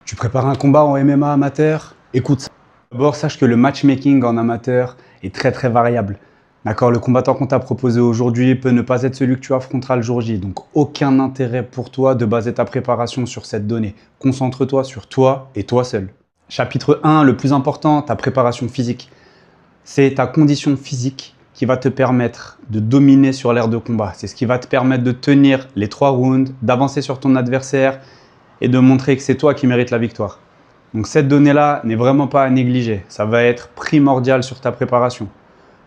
Tu prépares un combat en MMA amateur? Écoute ça. D'abord, sache que le matchmaking en amateur est très variable. D'accord, le combattant qu'on t'a proposé aujourd'hui peut ne pas être celui que tu affronteras le jour J. Donc, aucun intérêt pour toi de baser ta préparation sur cette donnée. Concentre-toi sur toi et toi seul. Chapitre 1, le plus important, ta préparation physique. C'est ta condition physique qui va te permettre de dominer sur l'aire de combat. C'est ce qui va te permettre de tenir les 3 rounds, d'avancer sur ton adversaire et de montrer que c'est toi qui mérites la victoire. Donc cette donnée-là n'est vraiment pas à négliger. Ça va être primordial sur ta préparation.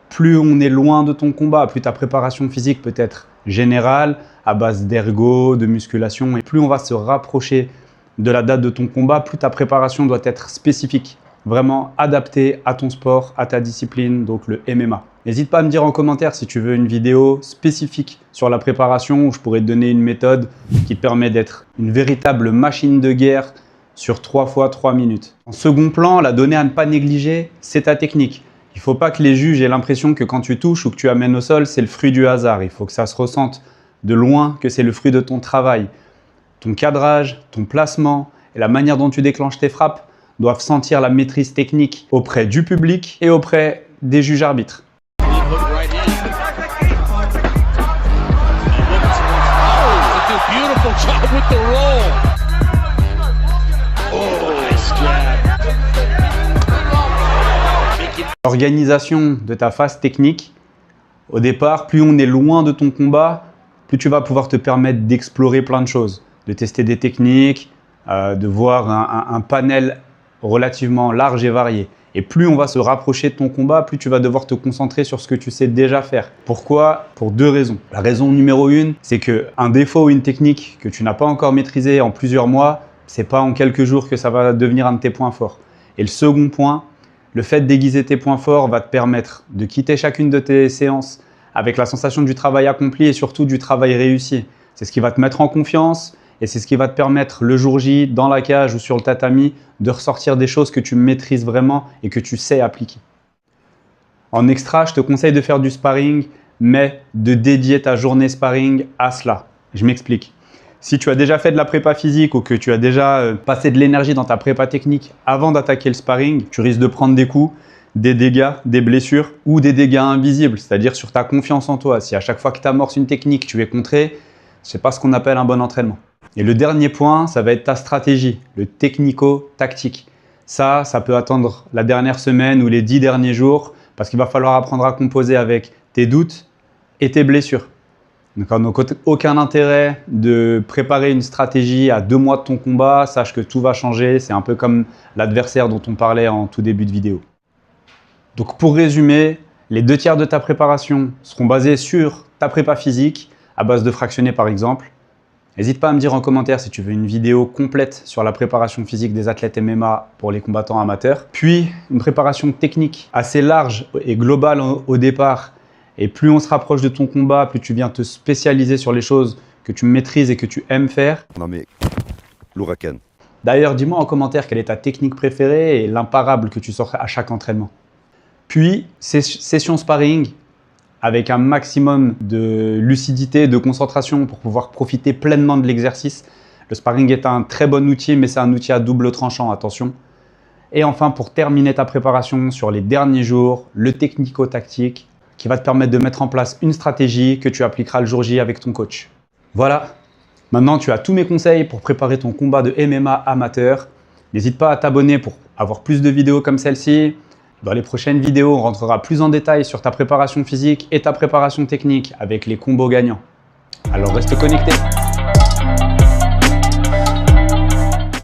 Plus on est loin de ton combat, plus ta préparation physique peut être générale, à base d'ergo, de musculation, et plus on va se rapprocher de la date de ton combat, plus ta préparation doit être spécifique, vraiment adaptée à ton sport, à ta discipline, donc le MMA. N'hésite pas à me dire en commentaire si tu veux une vidéo spécifique sur la préparation où je pourrais te donner une méthode qui te permet d'être une véritable machine de guerre sur 3 fois 3 minutes. En second plan, la donnée à ne pas négliger, c'est ta technique. Il ne faut pas que les juges aient l'impression que quand tu touches ou que tu amènes au sol, c'est le fruit du hasard. Il faut que ça se ressente de loin que c'est le fruit de ton travail. Ton cadrage, ton placement et la manière dont tu déclenches tes frappes doivent sentir la maîtrise technique auprès du public et auprès des juges arbitres. L'organisation de ta phase technique, au départ, plus on est loin de ton combat, plus tu vas pouvoir te permettre d'explorer plein de choses, de tester des techniques, de voir un panel relativement large et varié. Et plus on va se rapprocher de ton combat, plus tu vas devoir te concentrer sur ce que tu sais déjà faire. Pourquoi? Pour 2 raisons. La raison numéro 1, c'est qu'un défaut ou une technique que tu n'as pas encore maîtrisée en plusieurs mois, c'est pas en quelques jours que ça va devenir un de tes points forts. Et le second point, le fait d'aiguiser tes points forts va te permettre de quitter chacune de tes séances avec la sensation du travail accompli et surtout du travail réussi. C'est ce qui va te mettre en confiance et c'est ce qui va te permettre le jour J, dans la cage ou sur le tatami, de ressortir des choses que tu maîtrises vraiment et que tu sais appliquer. En extra, je te conseille de faire du sparring, mais de dédier ta journée sparring à cela. Je m'explique. Si tu as déjà fait de la prépa physique ou que tu as déjà passé de l'énergie dans ta prépa technique avant d'attaquer le sparring, tu risques de prendre des coups, des dégâts, des blessures ou des dégâts invisibles, c'est-à-dire sur ta confiance en toi. Si à chaque fois que tu amorces une technique, tu es contré, c'est pas ce qu'on appelle un bon entraînement. Et le dernier point, ça va être ta stratégie, le technico-tactique. Ça peut attendre la dernière semaine ou les 10 derniers jours parce qu'il va falloir apprendre à composer avec tes doutes et tes blessures. Donc, aucun intérêt de préparer une stratégie à 2 mois de ton combat. Sache que tout va changer. C'est un peu comme l'adversaire dont on parlait en tout début de vidéo. Donc, pour résumer, les 2 tiers de ta préparation seront basés sur ta prépa physique, à base de fractionnés par exemple. N'hésite pas à me dire en commentaire si tu veux une vidéo complète sur la préparation physique des athlètes MMA pour les combattants amateurs. Puis, une préparation technique assez large et globale au départ. Et plus on se rapproche de ton combat, plus tu viens te spécialiser sur les choses que tu maîtrises et que tu aimes faire. Non mais, l'ouragan. D'ailleurs, dis-moi en commentaire quelle est ta technique préférée et l'imparable que tu sors à chaque entraînement. Puis, session sparring avec un maximum de lucidité, de concentration pour pouvoir profiter pleinement de l'exercice. Le sparring est un très bon outil, mais c'est un outil à double tranchant, attention. Et enfin, pour terminer ta préparation sur les derniers jours, le technico-tactique, qui va te permettre de mettre en place une stratégie que tu appliqueras le jour J avec ton coach. Voilà, maintenant tu as tous mes conseils pour préparer ton combat de MMA amateur. N'hésite pas à t'abonner pour avoir plus de vidéos comme celle-ci. Dans les prochaines vidéos, on rentrera plus en détail sur ta préparation physique et ta préparation technique avec les combos gagnants. Alors reste connecté.